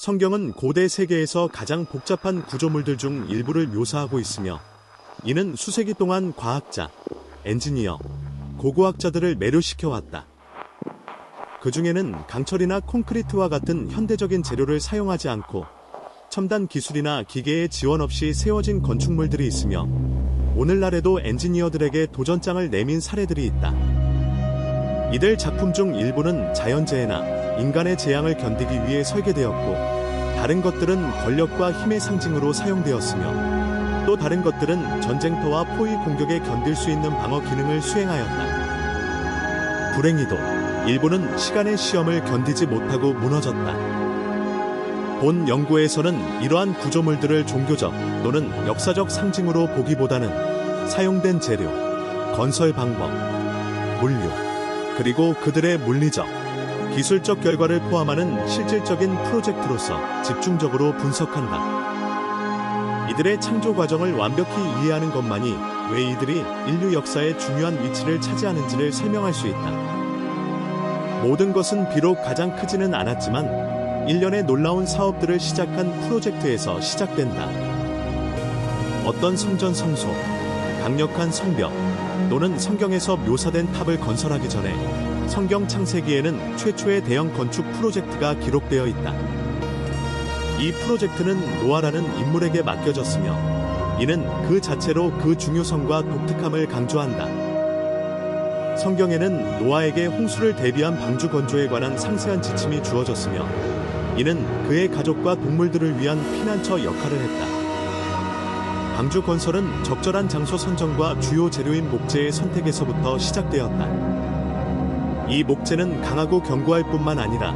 성경은 고대 세계에서 가장 복잡한 구조물들 중 일부를 묘사하고 있으며 이는 수세기 동안 과학자, 엔지니어, 고고학자들을 매료시켜왔다. 그 중에는 강철이나 콘크리트와 같은 현대적인 재료를 사용하지 않고 첨단 기술이나 기계의 지원 없이 세워진 건축물들이 있으며 오늘날에도 엔지니어들에게 도전장을 내민 사례들이 있다. 이들 작품 중 일부는 자연재해나 인간의 재앙을 견디기 위해 설계되었고 다른 것들은 권력과 힘의 상징으로 사용되었으며 또 다른 것들은 전쟁터와 포위 공격에 견딜 수 있는 방어 기능을 수행하였다. 불행히도 일부는 시간의 시험을 견디지 못하고 무너졌다. 본 연구에서는 이러한 구조물들을 종교적 또는 역사적 상징으로 보기보다는 사용된 재료, 건설 방법, 물류, 그리고 그들의 물리적, 기술적 결과를 포함하는 실질적인 프로젝트로서 집중적으로 분석한다. 이들의 창조 과정을 완벽히 이해하는 것만이 왜 이들이 인류 역사의 중요한 위치를 차지하는지를 설명할 수 있다. 모든 것은 비록 가장 크지는 않았지만 일련의 놀라운 사업들을 시작한 프로젝트에서 시작된다. 어떤 성전 성소, 강력한 성벽 또는 성경에서 묘사된 탑을 건설하기 전에 성경 창세기에는 최초의 대형 건축 프로젝트가 기록되어 있다. 이 프로젝트는 노아라는 인물에게 맡겨졌으며 이는 그 자체로 그 중요성과 독특함을 강조한다. 성경에는 노아에게 홍수를 대비한 방주 건조에 관한 상세한 지침이 주어졌으며 이는 그의 가족과 동물들을 위한 피난처 역할을 했다. 방주 건설은 적절한 장소 선정과 주요 재료인 목재의 선택에서부터 시작되었다. 이 목재는 강하고 견고할 뿐만 아니라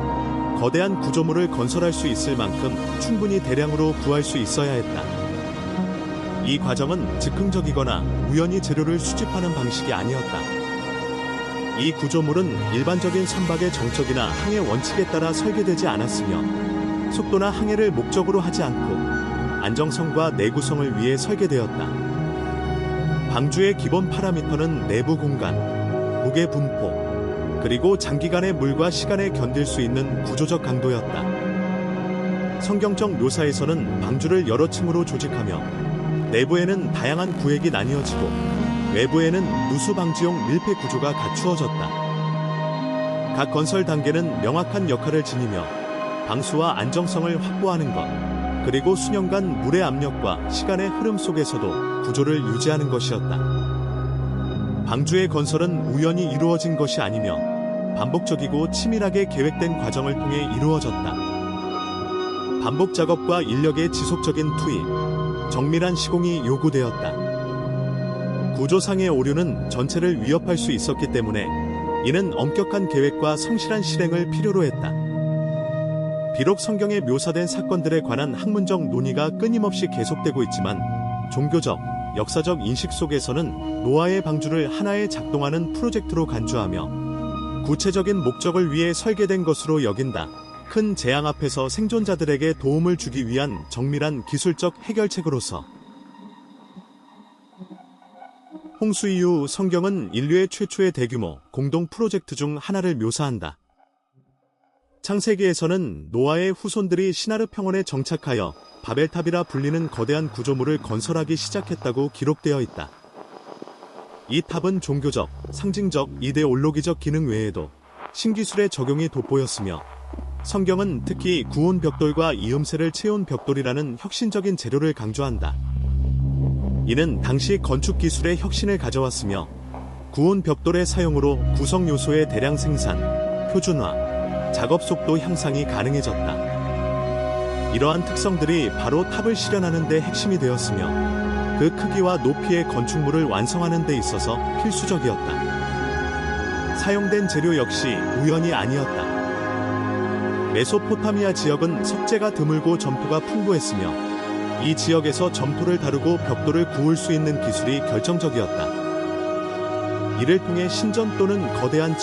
거대한 구조물을 건설할 수 있을 만큼 충분히 대량으로 구할 수 있어야 했다. 이 과정은 즉흥적이거나 우연히 재료를 수집하는 방식이 아니었다. 이 구조물은 일반적인 선박의 정적이나 항해 원칙에 따라 설계되지 않았으며 속도나 항해를 목적으로 하지 않고 안정성과 내구성을 위해 설계되었다. 방주의 기본 파라미터는 내부 공간, 무게 분포, 그리고 장기간의 물과 시간에 견딜 수 있는 구조적 강도였다. 성경적 묘사에서는 방주를 여러 층으로 조직하며 내부에는 다양한 구획이 나뉘어지고 외부에는 누수방지용 밀폐 구조가 갖추어졌다. 각 건설 단계는 명확한 역할을 지니며 방수와 안정성을 확보하는 것, 그리고 수년간 물의 압력과 시간의 흐름 속에서도 구조를 유지하는 것이었다. 방주의 건설은 우연히 이루어진 것이 아니며 반복적이고 치밀하게 계획된 과정을 통해 이루어졌다. 반복 작업과 인력의 지속적인 투입, 정밀한 시공이 요구되었다. 구조상의 오류는 전체를 위협할 수 있었기 때문에 이는 엄격한 계획과 성실한 실행을 필요로 했다. 비록 성경에 묘사된 사건들에 관한 학문적 논의가 끊임없이 계속되고 있지만 종교적, 역사적 인식 속에서는 노아의 방주를 하나의 작동하는 프로젝트로 간주하며 구체적인 목적을 위해 설계된 것으로 여긴다. 큰 재앙 앞에서 생존자들에게 도움을 주기 위한 정밀한 기술적 해결책으로서 홍수 이후 성경은 인류의 최초의 대규모 공동 프로젝트 중 하나를 묘사한다. 창세기에서는 노아의 후손들이 시나르 평원에 정착하여 바벨탑이라 불리는 거대한 구조물을 건설하기 시작했다고 기록되어 있다. 이 탑은 종교적, 상징적, 이데올로기적 기능 외에도 신기술의 적용이 돋보였으며 성경은 특히 구온 벽돌과 이음새를 채운 벽돌이라는 혁신적인 재료를 강조한다. 이는 당시 건축 기술의 혁신을 가져왔으며 구온 벽돌의 사용으로 구성 요소의 대량 생산, 표준화, 작업 속도 향상이 가능해졌다. 이러한 특성들이 바로 탑을 실현하는 데 핵심이 되었으며 그 크기와 높이의 건축물을 완성하는 데 있어서 필수적이었다. 사용된 재료 역시 우연이 아니었다. 메소포타미아 지역은 석재가 드물고 점토가 풍부했으며 이 지역에서 점토를 다루고 벽돌을 구울 수 있는 기술이 결정적이었다. 이를 통해 신전 또는 거대한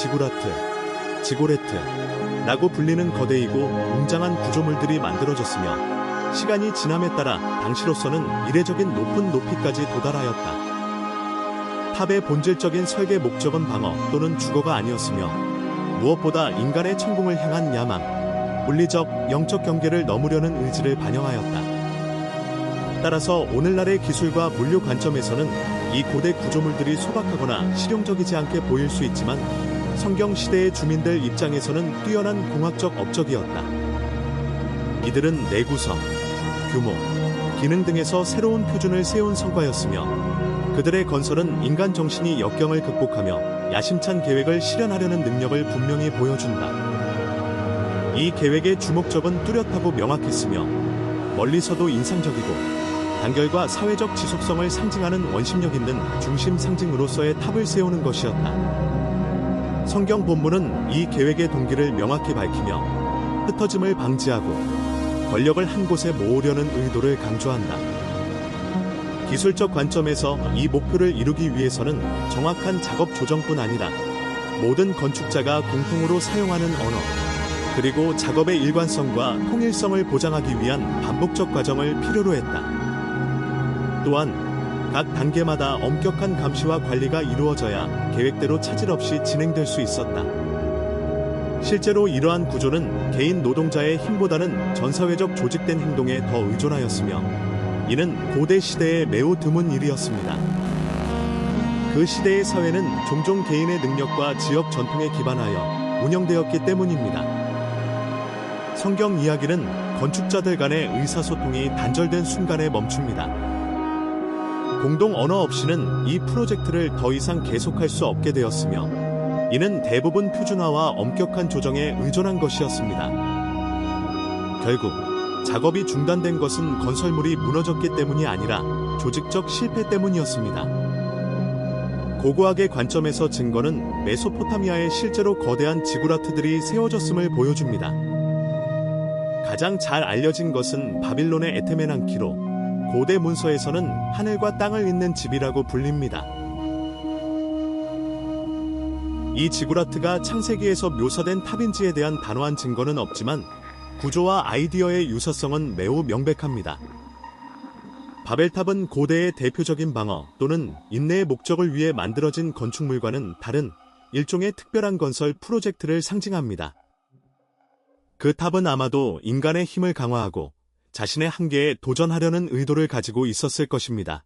지고레트라고 불리는 거대이고 웅장한 구조물들이 만들어졌으며 시간이 지남에 따라 당시로서는 이례적인 높은 높이까지 도달하였다. 탑의 본질적인 설계 목적은 방어 또는 주거가 아니었으며 무엇보다 인간의 천공을 향한 야망, 물리적, 영적 경계를 넘으려는 의지를 반영하였다. 따라서 오늘날의 기술과 물류 관점에서는 이 고대 구조물들이 소박하거나 실용적이지 않게 보일 수 있지만 성경 시대의 주민들 입장에서는 뛰어난 공학적 업적이었다. 이들은 내구성, 규모, 기능 등에서 새로운 표준을 세운 성과였으며 그들의 건설은 인간 정신이 역경을 극복하며 야심찬 계획을 실현하려는 능력을 분명히 보여준다. 이 계획의 주목적은 뚜렷하고 명확했으며 멀리서도 인상적이고 단결과 사회적 지속성을 상징하는 원심력 있는 중심 상징으로서의 탑을 세우는 것이었다. 성경 본문은 이 계획의 동기를 명확히 밝히며 흩어짐을 방지하고 권력을 한 곳에 모으려는 의도를 강조한다. 기술적 관점에서 이 목표를 이루기 위해서는 정확한 작업 조정뿐 아니라 모든 건축자가 공통으로 사용하는 언어, 그리고 작업의 일관성과 통일성을 보장하기 위한 반복적 과정을 필요로 했다. 또한 각 단계마다 엄격한 감시와 관리가 이루어져야 계획대로 차질 없이 진행될 수 있었다. 실제로 이러한 구조는 개인 노동자의 힘보다는 전사회적 조직된 행동에 더 의존하였으며 이는 고대 시대에 매우 드문 일이었습니다. 그 시대의 사회는 종종 개인의 능력과 지역 전통에 기반하여 운영되었기 때문입니다. 성경 이야기는 건축자들 간의 의사소통이 단절된 순간에 멈춥니다. 공동 언어 없이는 이 프로젝트를 더 이상 계속할 수 없게 되었으며 이는 대부분 표준화와 엄격한 조정에 의존한 것이었습니다. 결국 작업이 중단된 것은 건설물이 무너졌기 때문이 아니라 조직적 실패 때문이었습니다. 고고학의 관점에서 증거는 메소포타미아에 실제로 거대한 지구라트들이 세워졌음을 보여줍니다. 가장 잘 알려진 것은 바빌론의 에테멘안키로 고대 문서에서는 하늘과 땅을 잇는 집이라고 불립니다. 이 지구라트가 창세기에서 묘사된 탑인지에 대한 단호한 증거는 없지만 구조와 아이디어의 유사성은 매우 명백합니다. 바벨탑은 고대의 대표적인 방어 또는 인내의 목적을 위해 만들어진 건축물과는 다른 일종의 특별한 건설 프로젝트를 상징합니다. 그 탑은 아마도 인간의 힘을 강화하고 자신의 한계에 도전하려는 의도를 가지고 있었을 것입니다.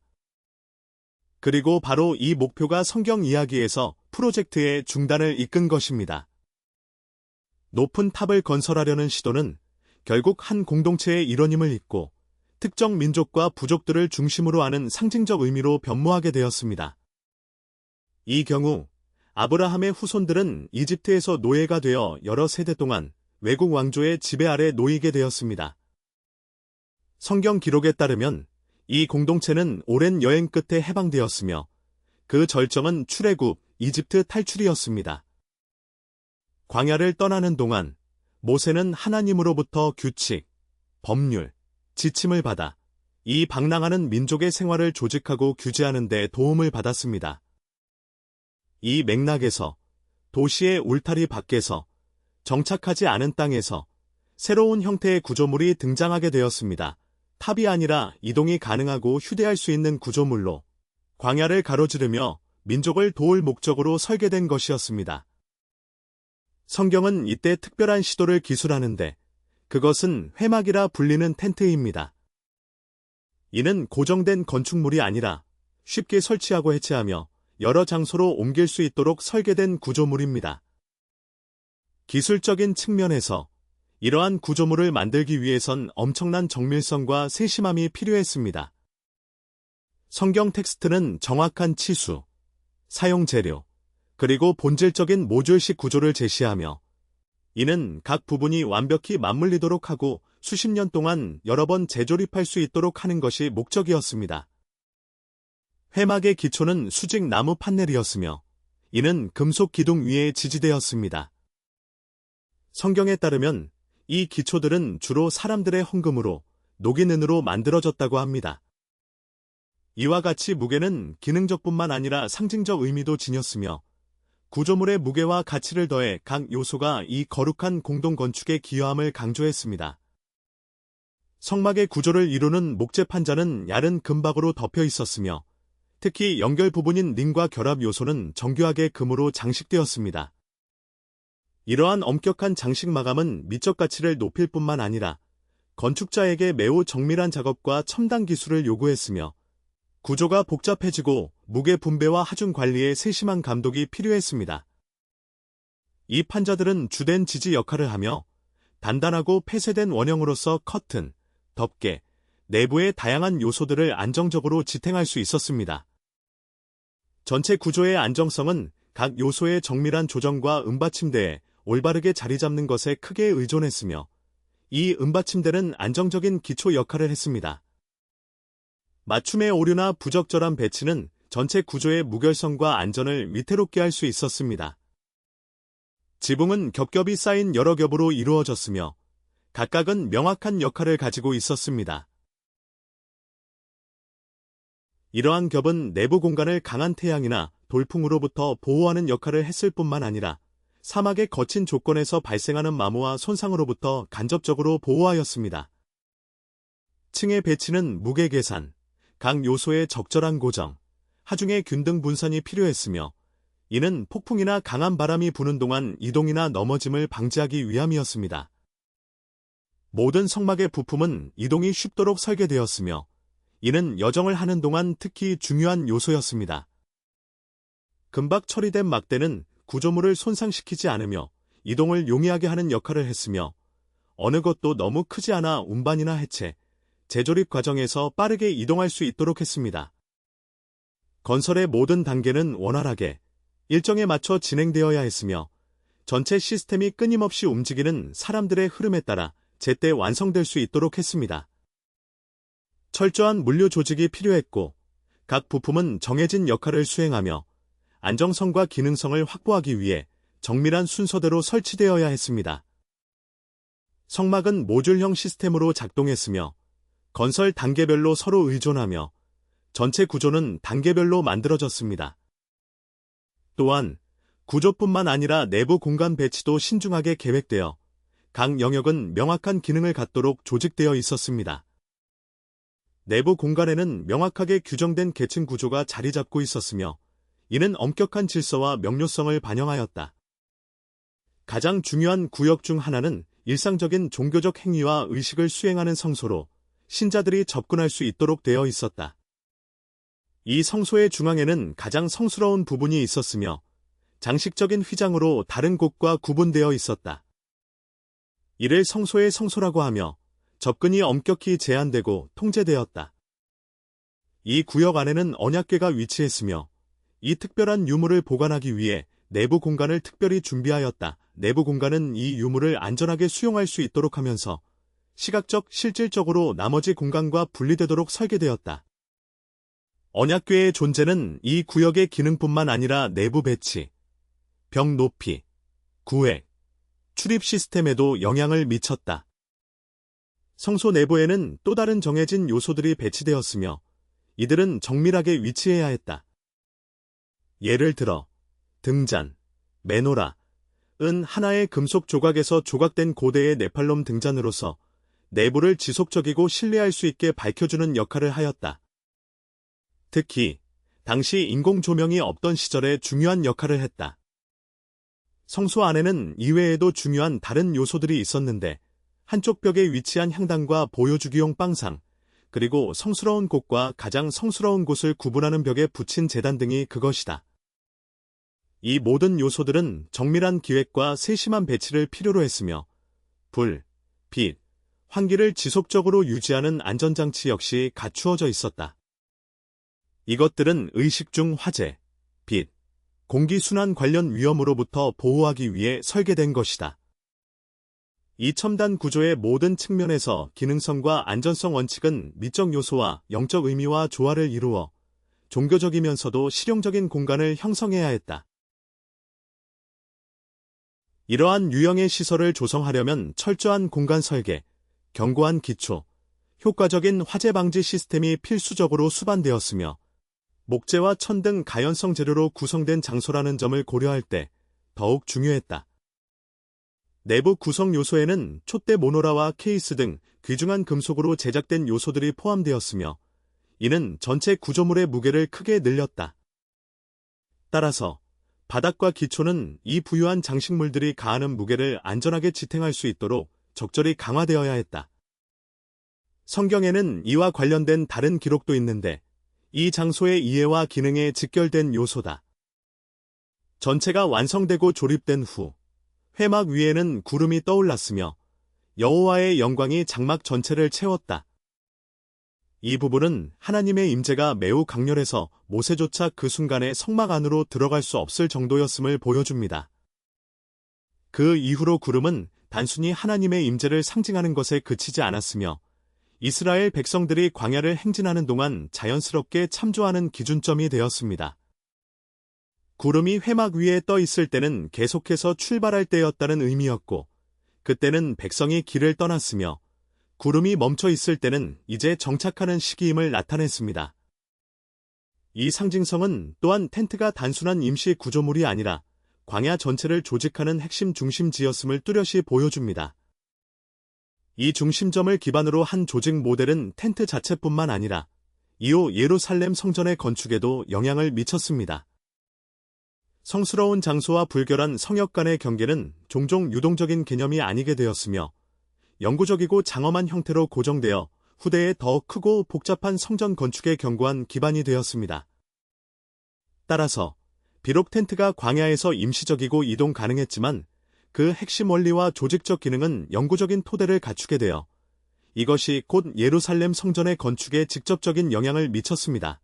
그리고 바로 이 목표가 성경 이야기에서 프로젝트의 중단을 이끈 것입니다. 높은 탑을 건설하려는 시도는 결국 한 공동체의 일원임을 잊고 특정 민족과 부족들을 중심으로 하는 상징적 의미로 변모하게 되었습니다. 이 경우 아브라함의 후손들은 이집트에서 노예가 되어 여러 세대 동안 외국 왕조의 지배 아래 놓이게 되었습니다. 성경 기록에 따르면 이 공동체는 오랜 여행 끝에 해방되었으며 그 절정은 출애굽, 이집트 탈출이었습니다. 광야를 떠나는 동안 모세는 하나님으로부터 규칙, 법률, 지침을 받아 이 방랑하는 민족의 생활을 조직하고 규제하는 데 도움을 받았습니다. 이 맥락에서 도시의 울타리 밖에서 정착하지 않은 땅에서 새로운 형태의 구조물이 등장하게 되었습니다. 탑이 아니라 이동이 가능하고 휴대할 수 있는 구조물로 광야를 가로지르며 민족을 도울 목적으로 설계된 것이었습니다. 성경은 이때 특별한 시도를 기술하는데 그것은 회막이라 불리는 텐트입니다. 이는 고정된 건축물이 아니라 쉽게 설치하고 해체하며 여러 장소로 옮길 수 있도록 설계된 구조물입니다. 기술적인 측면에서 이러한 구조물을 만들기 위해선 엄청난 정밀성과 세심함이 필요했습니다. 성경 텍스트는 정확한 치수, 사용 재료, 그리고 본질적인 모듈식 구조를 제시하며 이는 각 부분이 완벽히 맞물리도록 하고 수십 년 동안 여러 번 재조립할 수 있도록 하는 것이 목적이었습니다. 회막의 기초는 수직 나무 판넬이었으며 이는 금속 기둥 위에 지지되었습니다. 성경에 따르면 이 기초들은 주로 사람들의 헌금으로 녹인은으로 만들어졌다고 합니다. 이와 같이 무게는 기능적뿐만 아니라 상징적 의미도 지녔으며 구조물의 무게와 가치를 더해 각 요소가 이 거룩한 공동건축의 기여함을 강조했습니다. 성막의 구조를 이루는 목재 판자는 얇은 금박으로 덮여 있었으며 특히 연결 부분인 링과 결합 요소는 정교하게 금으로 장식되었습니다. 이러한 엄격한 장식 마감은 미적 가치를 높일 뿐만 아니라 건축자에게 매우 정밀한 작업과 첨단 기술을 요구했으며 구조가 복잡해지고 무게 분배와 하중 관리에 세심한 감독이 필요했습니다. 이 판자들은 주된 지지 역할을 하며 단단하고 폐쇄된 원형으로서 커튼, 덮개, 내부의 다양한 요소들을 안정적으로 지탱할 수 있었습니다. 전체 구조의 안정성은 각 요소의 정밀한 조정과 은받침대에 올바르게 자리 잡는 것에 크게 의존했으며 이 은받침대는 안정적인 기초 역할을 했습니다. 맞춤의 오류나 부적절한 배치는 전체 구조의 무결성과 안전을 위태롭게 할 수 있었습니다. 지붕은 겹겹이 쌓인 여러 겹으로 이루어졌으며 각각은 명확한 역할을 가지고 있었습니다. 이러한 겹은 내부 공간을 강한 태양이나 돌풍으로부터 보호하는 역할을 했을 뿐만 아니라 사막의 거친 조건에서 발생하는 마모와 손상으로부터 간접적으로 보호하였습니다. 층의 배치는 무게 계산, 각 요소의 적절한 고정, 하중의 균등 분산이 필요했으며 이는 폭풍이나 강한 바람이 부는 동안 이동이나 넘어짐을 방지하기 위함이었습니다. 모든 성막의 부품은 이동이 쉽도록 설계되었으며 이는 여정을 하는 동안 특히 중요한 요소였습니다. 금박 처리된 막대는 구조물을 손상시키지 않으며 이동을 용이하게 하는 역할을 했으며 어느 것도 너무 크지 않아 운반이나 해체, 재조립 과정에서 빠르게 이동할 수 있도록 했습니다. 건설의 모든 단계는 원활하게 일정에 맞춰 진행되어야 했으며 전체 시스템이 끊임없이 움직이는 사람들의 흐름에 따라 제때 완성될 수 있도록 했습니다. 철저한 물류 조직이 필요했고 각 부품은 정해진 역할을 수행하며 안정성과 기능성을 확보하기 위해 정밀한 순서대로 설치되어야 했습니다. 성막은 모듈형 시스템으로 작동했으며 건설 단계별로 서로 의존하며 전체 구조는 단계별로 만들어졌습니다. 또한 구조뿐만 아니라 내부 공간 배치도 신중하게 계획되어 각 영역은 명확한 기능을 갖도록 조직되어 있었습니다. 내부 공간에는 명확하게 규정된 계층 구조가 자리 잡고 있었으며 이는 엄격한 질서와 명료성을 반영하였다. 가장 중요한 구역 중 하나는 일상적인 종교적 행위와 의식을 수행하는 성소로 신자들이 접근할 수 있도록 되어 있었다. 이 성소의 중앙에는 가장 성스러운 부분이 있었으며 장식적인 휘장으로 다른 곳과 구분되어 있었다. 이를 성소의 성소라고 하며 접근이 엄격히 제한되고 통제되었다. 이 구역 안에는 언약궤가 위치했으며 이 특별한 유물을 보관하기 위해 내부 공간을 특별히 준비하였다. 내부 공간은 이 유물을 안전하게 수용할 수 있도록 하면서 시각적, 실질적으로 나머지 공간과 분리되도록 설계되었다. 언약궤의 존재는 이 구역의 기능뿐만 아니라 내부 배치, 벽 높이, 구획, 출입 시스템에도 영향을 미쳤다. 성소 내부에는 또 다른 정해진 요소들이 배치되었으며 이들은 정밀하게 위치해야 했다. 예를 들어 등잔, 메노라, 은 하나의 금속 조각에서 조각된 고대의 네팔롬 등잔으로서 내부를 지속적이고 신뢰할 수 있게 밝혀주는 역할을 하였다. 특히 당시 인공 조명이 없던 시절에 중요한 역할을 했다. 성소 안에는 이외에도 중요한 다른 요소들이 있었는데 한쪽 벽에 위치한 향단과 보여주기용 빵상, 그리고 성스러운 곳과 가장 성스러운 곳을 구분하는 벽에 붙인 제단 등이 그것이다. 이 모든 요소들은 정밀한 기획과 세심한 배치를 필요로 했으며 불, 빛, 환기를 지속적으로 유지하는 안전장치 역시 갖추어져 있었다. 이것들은 의식 중 화재, 빛, 공기순환 관련 위험으로부터 보호하기 위해 설계된 것이다. 이 첨단 구조의 모든 측면에서 기능성과 안전성 원칙은 미적 요소와 영적 의미와 조화를 이루어 종교적이면서도 실용적인 공간을 형성해야 했다. 이러한 유형의 시설을 조성하려면 철저한 공간 설계, 견고한 기초, 효과적인 화재 방지 시스템이 필수적으로 수반되었으며 목재와 천 등 가연성 재료로 구성된 장소라는 점을 고려할 때 더욱 중요했다. 내부 구성 요소에는 촛대 모노라와 케이스 등 귀중한 금속으로 제작된 요소들이 포함되었으며 이는 전체 구조물의 무게를 크게 늘렸다. 따라서 바닥과 기초는 이 부유한 장식물들이 가하는 무게를 안전하게 지탱할 수 있도록 적절히 강화되어야 했다. 성경에는 이와 관련된 다른 기록도 있는데 이 장소의 이해와 기능에 직결된 요소다. 전체가 완성되고 조립된 후 회막 위에는 구름이 떠올랐으며 여호와의 영광이 장막 전체를 채웠다. 이 부분은 하나님의 임재가 매우 강렬해서 모세조차 그 순간에 성막 안으로 들어갈 수 없을 정도였음을 보여줍니다. 그 이후로 구름은 단순히 하나님의 임재를 상징하는 것에 그치지 않았으며 이스라엘 백성들이 광야를 행진하는 동안 자연스럽게 참조하는 기준점이 되었습니다. 구름이 회막 위에 떠 있을 때는 계속해서 출발할 때였다는 의미였고, 그때는 백성이 길을 떠났으며 구름이 멈춰 있을 때는 이제 정착하는 시기임을 나타냈습니다. 이 상징성은 또한 텐트가 단순한 임시 구조물이 아니라 광야 전체를 조직하는 핵심 중심지였음을 뚜렷이 보여줍니다. 이 중심점을 기반으로 한 조직 모델은 텐트 자체뿐만 아니라 이후 예루살렘 성전의 건축에도 영향을 미쳤습니다. 성스러운 장소와 불결한 성역 간의 경계는 종종 유동적인 개념이 아니게 되었으며 영구적이고 장엄한 형태로 고정되어 후대에 더 크고 복잡한 성전 건축에 견고한 기반이 되었습니다. 따라서 비록 텐트가 광야에서 임시적이고 이동 가능했지만 그 핵심 원리와 조직적 기능은 영구적인 토대를 갖추게 되어 이것이 곧 예루살렘 성전의 건축에 직접적인 영향을 미쳤습니다.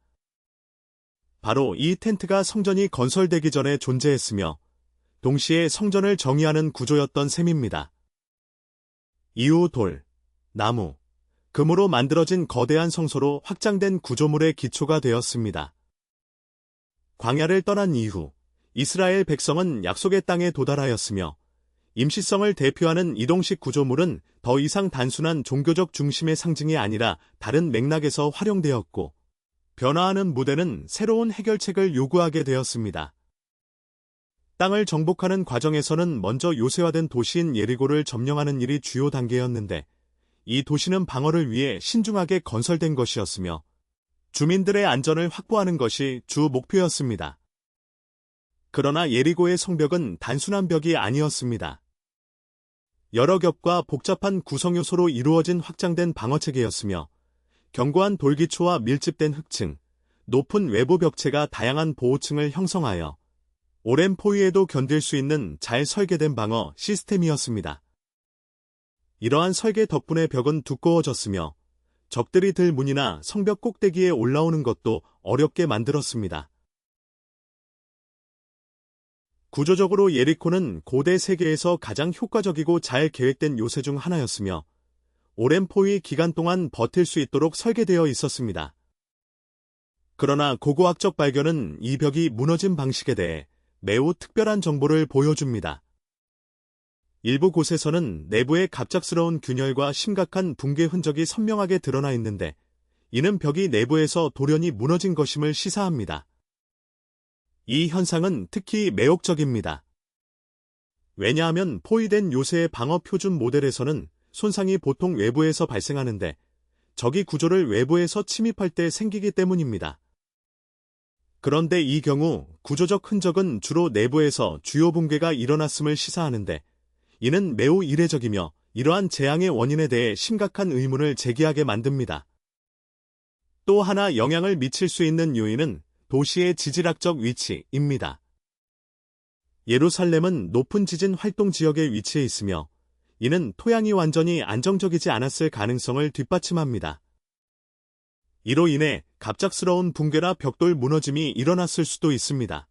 바로 이 텐트가 성전이 건설되기 전에 존재했으며 동시에 성전을 정의하는 구조였던 셈입니다. 이후 돌, 나무, 금으로 만들어진 거대한 성소로 확장된 구조물의 기초가 되었습니다. 광야를 떠난 이후 이스라엘 백성은 약속의 땅에 도달하였으며 임시성을 대표하는 이동식 구조물은 더 이상 단순한 종교적 중심의 상징이 아니라 다른 맥락에서 활용되었고, 변화하는 무대는 새로운 해결책을 요구하게 되었습니다. 땅을 정복하는 과정에서는 먼저 요새화된 도시인 예리고를 점령하는 일이 주요 단계였는데, 이 도시는 방어를 위해 신중하게 건설된 것이었으며 주민들의 안전을 확보하는 것이 주 목표였습니다. 그러나 예리고의 성벽은 단순한 벽이 아니었습니다. 여러 겹과 복잡한 구성 요소로 이루어진 확장된 방어체계였으며 견고한 돌기초와 밀집된 흙층, 높은 외부 벽체가 다양한 보호층을 형성하여 오랜 포위에도 견딜 수 있는 잘 설계된 방어 시스템이었습니다. 이러한 설계 덕분에 벽은 두꺼워졌으며 적들이 들 문이나 성벽 꼭대기에 올라오는 것도 어렵게 만들었습니다. 구조적으로 예리코는 고대 세계에서 가장 효과적이고 잘 계획된 요새 중 하나였으며 오랜 포위 기간 동안 버틸 수 있도록 설계되어 있었습니다. 그러나 고고학적 발견은 이 벽이 무너진 방식에 대해 매우 특별한 정보를 보여줍니다. 일부 곳에서는 내부의 갑작스러운 균열과 심각한 붕괴 흔적이 선명하게 드러나 있는데, 이는 벽이 내부에서 돌연히 무너진 것임을 시사합니다. 이 현상은 특히 매혹적입니다. 왜냐하면 포위된 요새의 방어 표준 모델에서는 손상이 보통 외부에서 발생하는데 적이 구조를 외부에서 침입할 때 생기기 때문입니다. 그런데 이 경우 구조적 흔적은 주로 내부에서 주요 붕괴가 일어났음을 시사하는데, 이는 매우 이례적이며 이러한 재앙의 원인에 대해 심각한 의문을 제기하게 만듭니다. 또 하나 영향을 미칠 수 있는 요인은 도시의 지질학적 위치입니다. 예루살렘은 높은 지진 활동 지역에 위치해 있으며 이는 토양이 완전히 안정적이지 않았을 가능성을 뒷받침합니다. 이로 인해 갑작스러운 붕괴나 벽돌 무너짐이 일어났을 수도 있습니다.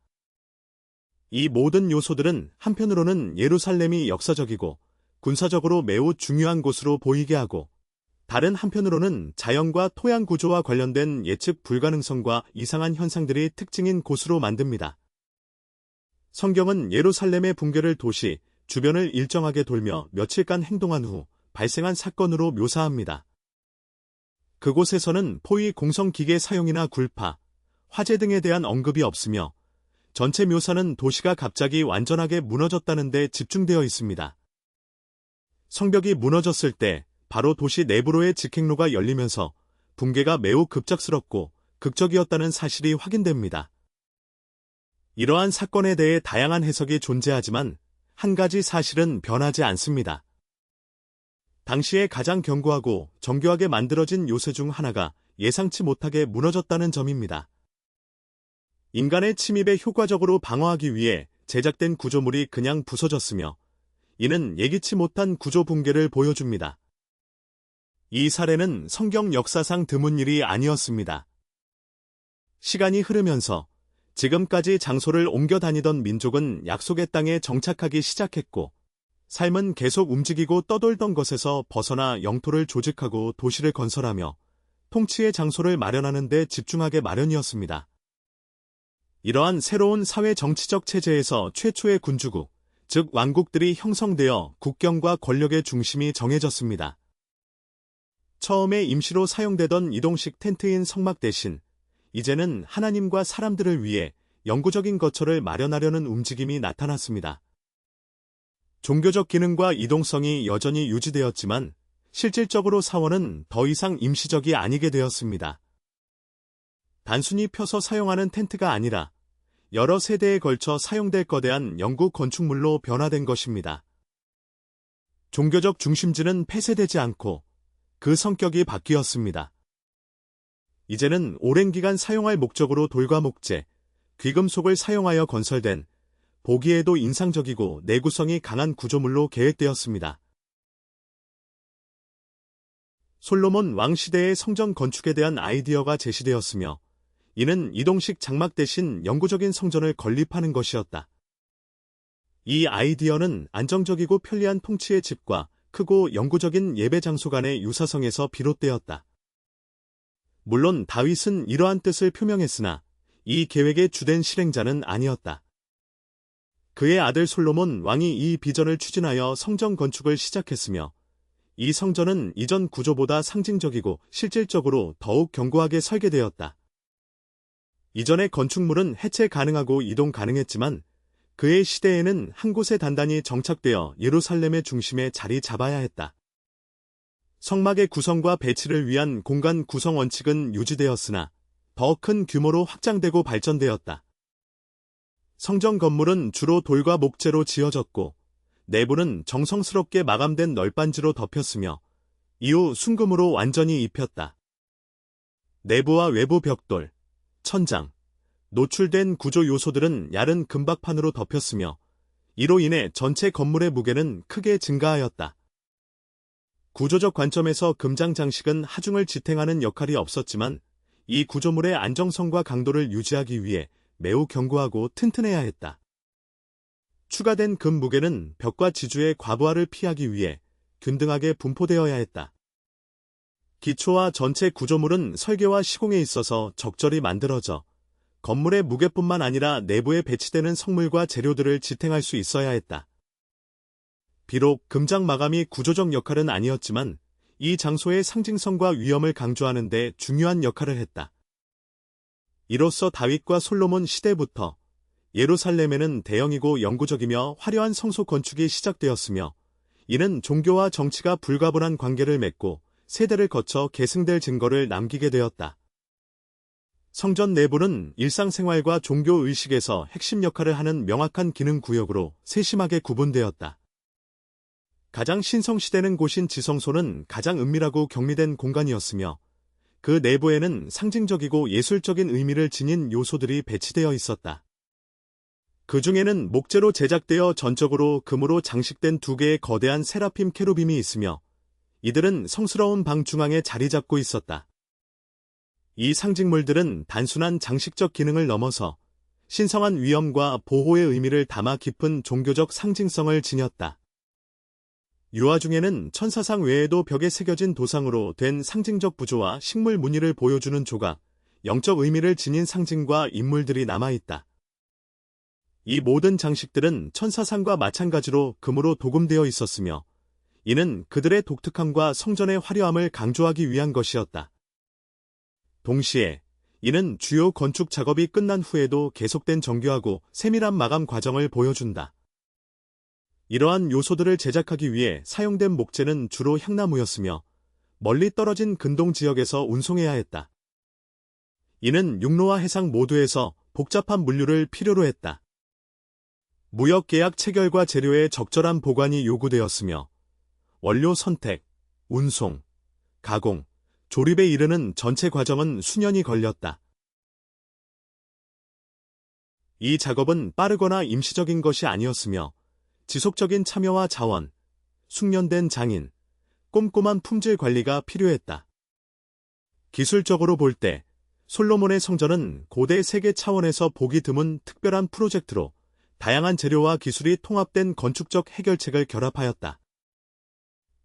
이 모든 요소들은 한편으로는 예루살렘이 역사적이고 군사적으로 매우 중요한 곳으로 보이게 하고, 다른 한편으로는 자연과 토양 구조와 관련된 예측 불가능성과 이상한 현상들이 특징인 곳으로 만듭니다. 성경은 예루살렘의 붕괴를 도시 주변을 일정하게 돌며 며칠간 행동한 후 발생한 사건으로 묘사합니다. 그곳에서는 포위 공성 기계 사용이나 굴파, 화재 등에 대한 언급이 없으며 전체 묘사는 도시가 갑자기 완전하게 무너졌다는 데 집중되어 있습니다. 성벽이 무너졌을 때 바로 도시 내부로의 직행로가 열리면서 붕괴가 매우 급작스럽고 극적이었다는 사실이 확인됩니다. 이러한 사건에 대해 다양한 해석이 존재하지만 한 가지 사실은 변하지 않습니다. 당시에 가장 견고하고 정교하게 만들어진 요새 중 하나가 예상치 못하게 무너졌다는 점입니다. 인간의 침입에 효과적으로 방어하기 위해 제작된 구조물이 그냥 부서졌으며 이는 예기치 못한 구조 붕괴를 보여줍니다. 이 사례는 성경 역사상 드문 일이 아니었습니다. 시간이 흐르면서 지금까지 장소를 옮겨 다니던 민족은 약속의 땅에 정착하기 시작했고 삶은 계속 움직이고 떠돌던 것에서 벗어나 영토를 조직하고 도시를 건설하며 통치의 장소를 마련하는 데 집중하게 마련이었습니다. 이러한 새로운 사회 정치적 체제에서 최초의 군주국, 즉 왕국들이 형성되어 국경과 권력의 중심이 정해졌습니다. 처음에 임시로 사용되던 이동식 텐트인 성막 대신 이제는 하나님과 사람들을 위해 영구적인 거처를 마련하려는 움직임이 나타났습니다. 종교적 기능과 이동성이 여전히 유지되었지만 실질적으로 사원은 더 이상 임시적이 아니게 되었습니다. 단순히 펴서 사용하는 텐트가 아니라 여러 세대에 걸쳐 사용될 거대한 영구 건축물로 변화된 것입니다. 종교적 중심지는 폐쇄되지 않고 그 성격이 바뀌었습니다. 이제는 오랜 기간 사용할 목적으로 돌과 목재, 귀금속을 사용하여 건설된 보기에도 인상적이고 내구성이 강한 구조물로 계획되었습니다. 솔로몬 왕 시대의 성전 건축에 대한 아이디어가 제시되었으며 이는 이동식 장막 대신 영구적인 성전을 건립하는 것이었다. 이 아이디어는 안정적이고 편리한 통치의 집과 크고 영구적인 예배 장소 간의 유사성에서 비롯되었다. 물론 다윗은 이러한 뜻을 표명했으나 이 계획의 주된 실행자는 아니었다. 그의 아들 솔로몬 왕이 이 비전을 추진하여 성전 건축을 시작했으며 이 성전은 이전 구조보다 상징적이고 실질적으로 더욱 견고하게 설계되었다. 이전의 건축물은 해체 가능하고 이동 가능했지만 그의 시대에는 한 곳에 단단히 정착되어 예루살렘의 중심에 자리 잡아야 했다. 성막의 구성과 배치를 위한 공간 구성 원칙은 유지되었으나 더 큰 규모로 확장되고 발전되었다. 성전 건물은 주로 돌과 목재로 지어졌고 내부는 정성스럽게 마감된 널빤지로 덮였으며 이후 순금으로 완전히 입혔다. 내부와 외부 벽돌, 천장, 노출된 구조 요소들은 얇은 금박판으로 덮였으며 이로 인해 전체 건물의 무게는 크게 증가하였다. 구조적 관점에서 금장 장식은 하중을 지탱하는 역할이 없었지만 이 구조물의 안정성과 강도를 유지하기 위해 매우 견고하고 튼튼해야 했다. 추가된 금 무게는 벽과 지주의 과부하를 피하기 위해 균등하게 분포되어야 했다. 기초와 전체 구조물은 설계와 시공에 있어서 적절히 만들어져 건물의 무게뿐만 아니라 내부에 배치되는 성물과 재료들을 지탱할 수 있어야 했다. 비록 금장 마감이 구조적 역할은 아니었지만 이 장소의 상징성과 위엄을 강조하는 데 중요한 역할을 했다. 이로써 다윗과 솔로몬 시대부터 예루살렘에는 대형이고 영구적이며 화려한 성소 건축이 시작되었으며 이는 종교와 정치가 불가분한 관계를 맺고 세대를 거쳐 계승될 증거를 남기게 되었다. 성전 내부는 일상생활과 종교의식에서 핵심 역할을 하는 명확한 기능 구역으로 세심하게 구분되었다. 가장 신성시되는 곳인 지성소는 가장 은밀하고 격리된 공간이었으며 그 내부에는 상징적이고 예술적인 의미를 지닌 요소들이 배치되어 있었다. 그 중에는 목재로 제작되어 전적으로 금으로 장식된 두 개의 거대한 세라핌 케루빔이 있으며 이들은 성스러운 방 중앙에 자리 잡고 있었다. 이 상징물들은 단순한 장식적 기능을 넘어서 신성한 위엄과 보호의 의미를 담아 깊은 종교적 상징성을 지녔다. 유화 중에는 천사상 외에도 벽에 새겨진 도상으로 된 상징적 부조와 식물 무늬를 보여주는 조각, 영적 의미를 지닌 상징과 인물들이 남아있다. 이 모든 장식들은 천사상과 마찬가지로 금으로 도금되어 있었으며 이는 그들의 독특함과 성전의 화려함을 강조하기 위한 것이었다. 동시에 이는 주요 건축 작업이 끝난 후에도 계속된 정교하고 세밀한 마감 과정을 보여준다. 이러한 요소들을 제작하기 위해 사용된 목재는 주로 향나무였으며 멀리 떨어진 근동 지역에서 운송해야 했다. 이는 육로와 해상 모두에서 복잡한 물류를 필요로 했다. 무역계약 체결과 재료의 적절한 보관이 요구되었으며 원료 선택, 운송, 가공, 조립에 이르는 전체 과정은 수년이 걸렸다. 이 작업은 빠르거나 임시적인 것이 아니었으며 지속적인 참여와 자원, 숙련된 장인, 꼼꼼한 품질 관리가 필요했다. 기술적으로 볼 때 솔로몬의 성전은 고대 세계 차원에서 보기 드문 특별한 프로젝트로 다양한 재료와 기술이 통합된 건축적 해결책을 결합하였다.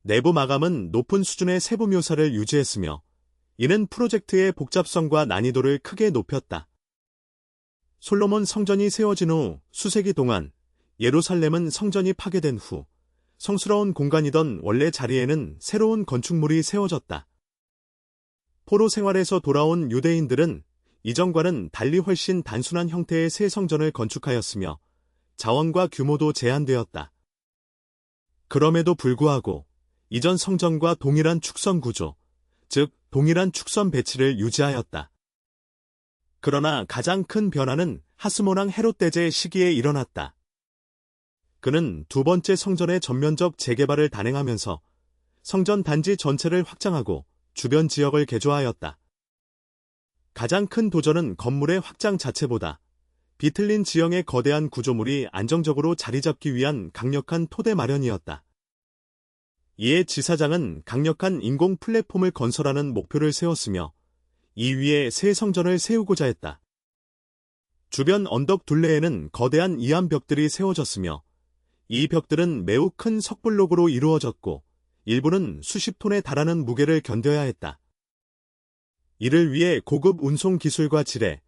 내부 마감은 높은 수준의 세부 묘사를 유지했으며 이는 프로젝트의 복잡성과 난이도를 크게 높였다. 솔로몬 성전이 세워진 후 수세기 동안 예루살렘은 성전이 파괴된 후 성스러운 공간이던 원래 자리에는 새로운 건축물이 세워졌다. 포로 생활에서 돌아온 유대인들은 이전과는 달리 훨씬 단순한 형태의 새 성전을 건축하였으며 자원과 규모도 제한되었다. 그럼에도 불구하고 이전 성전과 동일한 축선 구조, 즉 동일한 축선 배치를 유지하였다. 그러나 가장 큰 변화는 하스모낭 헤롯 대제 시기에 일어났다. 그는 두 번째 성전의 전면적 재개발을 단행하면서 성전 단지 전체를 확장하고 주변 지역을 개조하였다. 가장 큰 도전은 건물의 확장 자체보다 비틀린 지형의 거대한 구조물이 안정적으로 자리 잡기 위한 강력한 토대 마련이었다. 이에 지사장은 강력한 인공 플랫폼을 건설하는 목표를 세웠으며 이 위에 새 성전을 세우고자 했다. 주변 언덕 둘레에는 거대한 이암벽들이 세워졌으며 이 벽들은 매우 큰 석블록으로 이루어졌고 일부는 수십 톤에 달하는 무게를 견뎌야 했다. 이를 위해 고급 운송 기술과 지뢰,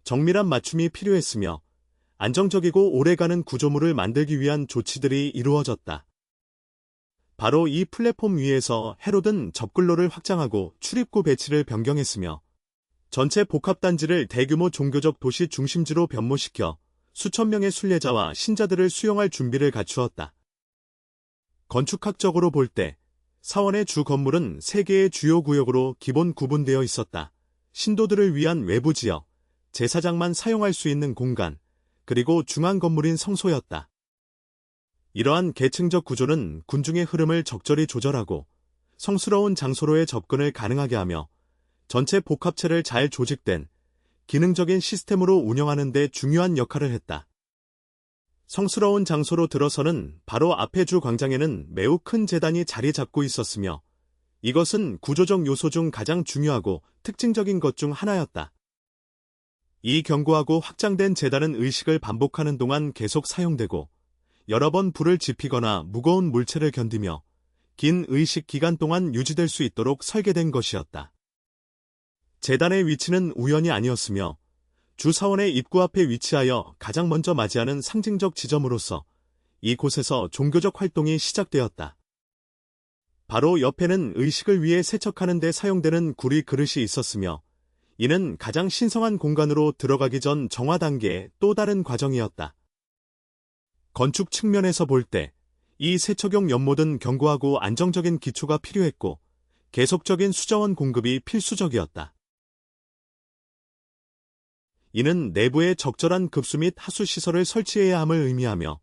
정밀한 맞춤이 필요했으며 안정적이고 오래가는 구조물을 만들기 위한 조치들이 이루어졌다. 바로 이 플랫폼 위에서 헤롯은 접근로를 확장하고 출입구 배치를 변경했으며 전체 복합단지를 대규모 종교적 도시 중심지로 변모시켜 수천 명의 순례자와 신자들을 수용할 준비를 갖추었다. 건축학적으로 볼 때 사원의 주 건물은 세 개의 주요 구역으로 기본 구분되어 있었다. 신도들을 위한 외부 지역, 제사장만 사용할 수 있는 공간, 그리고 중앙 건물인 성소였다. 이러한 계층적 구조는 군중의 흐름을 적절히 조절하고 성스러운 장소로의 접근을 가능하게 하며 전체 복합체를 잘 조직된 기능적인 시스템으로 운영하는 데 중요한 역할을 했다. 성스러운 장소로 들어서는 바로 앞의 주 광장에는 매우 큰 제단이 자리 잡고 있었으며 이것은 구조적 요소 중 가장 중요하고 특징적인 것 중 하나였다. 이 견고하고 확장된 제단은 의식을 반복하는 동안 계속 사용되고 여러 번 불을 지피거나 무거운 물체를 견디며 긴 의식 기간 동안 유지될 수 있도록 설계된 것이었다. 제단의 위치는 우연이 아니었으며 주 사원의 입구 앞에 위치하여 가장 먼저 맞이하는 상징적 지점으로서 이곳에서 종교적 활동이 시작되었다. 바로 옆에는 의식을 위해 세척하는 데 사용되는 구리 그릇이 있었으며 이는 가장 신성한 공간으로 들어가기 전 정화 단계의 또 다른 과정이었다. 건축 측면에서 볼 때 이 세척용 연못은 견고하고 안정적인 기초가 필요했고 계속적인 수자원 공급이 필수적이었다. 이는 내부에 적절한 급수 및 하수 시설을 설치해야 함을 의미하며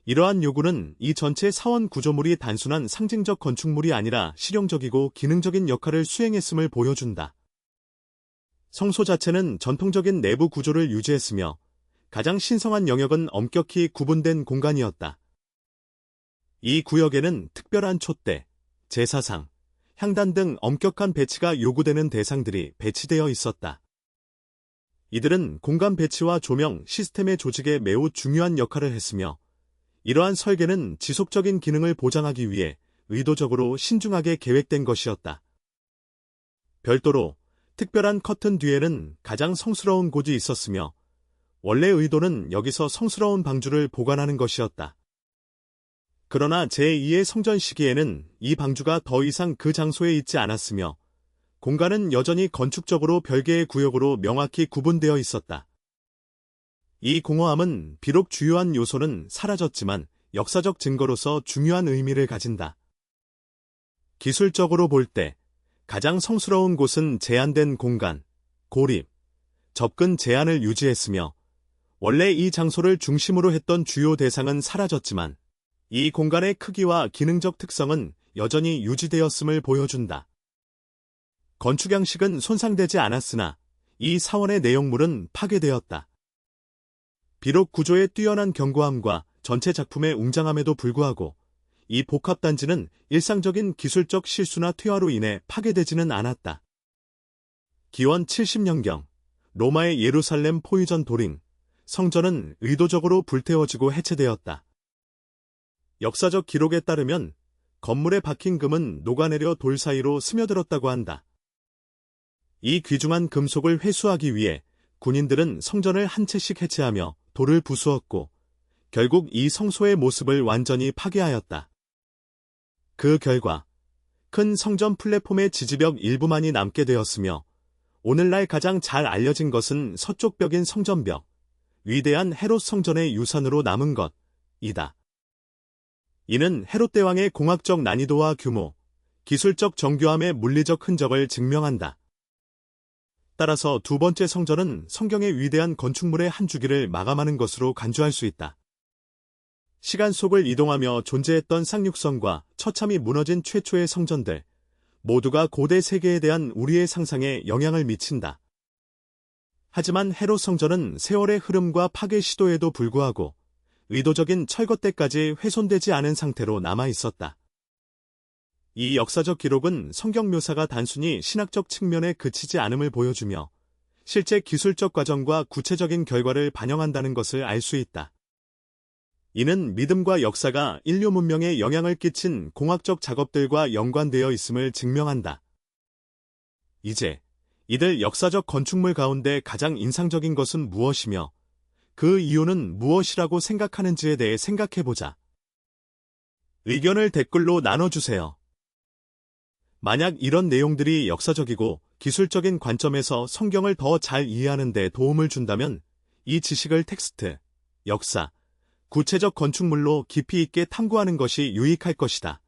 이러한 요구는 이 전체 사원 구조물이 단순한 상징적 건축물이 아니라 실용적이고 기능적인 역할을 수행했음을 보여준다. 성소 자체는 전통적인 내부 구조를 유지했으며 가장 신성한 영역은 엄격히 구분된 공간이었다. 이 구역에는 특별한 촛대, 제사상, 향단 등 엄격한 배치가 요구되는 대상들이 배치되어 있었다. 이들은 공간 배치와 조명, 시스템의 조직에 매우 중요한 역할을 했으며 이러한 설계는 지속적인 기능을 보장하기 위해 의도적으로 신중하게 계획된 것이었다. 별도로 특별한 커튼 뒤에는 가장 성스러운 곳이 있었으며 원래 의도는 여기서 성스러운 방주를 보관하는 것이었다. 그러나 제2의 성전 시기에는 이 방주가 더 이상 그 장소에 있지 않았으며 공간은 여전히 건축적으로 별개의 구역으로 명확히 구분되어 있었다. 이 공허함은 비록 주요한 요소는 사라졌지만 역사적 증거로서 중요한 의미를 가진다. 기술적으로 볼 때 가장 성스러운 곳은 제한된 공간, 고립, 접근 제한을 유지했으며 원래 이 장소를 중심으로 했던 주요 대상은 사라졌지만 이 공간의 크기와 기능적 특성은 여전히 유지되었음을 보여준다. 건축 양식은 손상되지 않았으나 이 사원의 내용물은 파괴되었다. 비록 구조의 뛰어난 견고함과 전체 작품의 웅장함에도 불구하고 이 복합단지는 일상적인 기술적 실수나 퇴화로 인해 파괴되지는 않았다. 기원 70년경 로마의 예루살렘 포유전 도링, 성전은 의도적으로 불태워지고 해체되었다. 역사적 기록에 따르면 건물에 박힌 금은 녹아내려 돌 사이로 스며들었다고 한다. 이 귀중한 금속을 회수하기 위해 군인들은 성전을 한 채씩 해체하며 돌을 부수었고 결국 이 성소의 모습을 완전히 파괴하였다. 그 결과 큰 성전 플랫폼의 지지벽 일부만이 남게 되었으며 오늘날 가장 잘 알려진 것은 서쪽 벽인 성전벽, 위대한 헤롯 성전의 유산으로 남은 것이다. 이는 헤롯 대왕의 공학적 난이도와 규모, 기술적 정교함의 물리적 흔적을 증명한다. 따라서 두 번째 성전은 성경의 위대한 건축물의 한 주기를 마감하는 것으로 간주할 수 있다. 시간 속을 이동하며 존재했던 쌍육성과 처참히 무너진 최초의 성전들, 모두가 고대 세계에 대한 우리의 상상에 영향을 미친다. 하지만 헤롯 성전은 세월의 흐름과 파괴 시도에도 불구하고 의도적인 철거 때까지 훼손되지 않은 상태로 남아 있었다. 이 역사적 기록은 성경 묘사가 단순히 신학적 측면에 그치지 않음을 보여주며 실제 기술적 과정과 구체적인 결과를 반영한다는 것을 알 수 있다. 이는 믿음과 역사가 인류 문명에 영향을 끼친 공학적 작업들과 연관되어 있음을 증명한다. 이제 이들 역사적 건축물 가운데 가장 인상적인 것은 무엇이며 그 이유는 무엇이라고 생각하는지에 대해 생각해보자. 의견을 댓글로 나눠주세요. 만약 이런 내용들이 역사적이고 기술적인 관점에서 성경을 더 잘 이해하는 데 도움을 준다면 이 지식을 텍스트, 역사, 구체적 건축물로 깊이 있게 탐구하는 것이 유익할 것이다.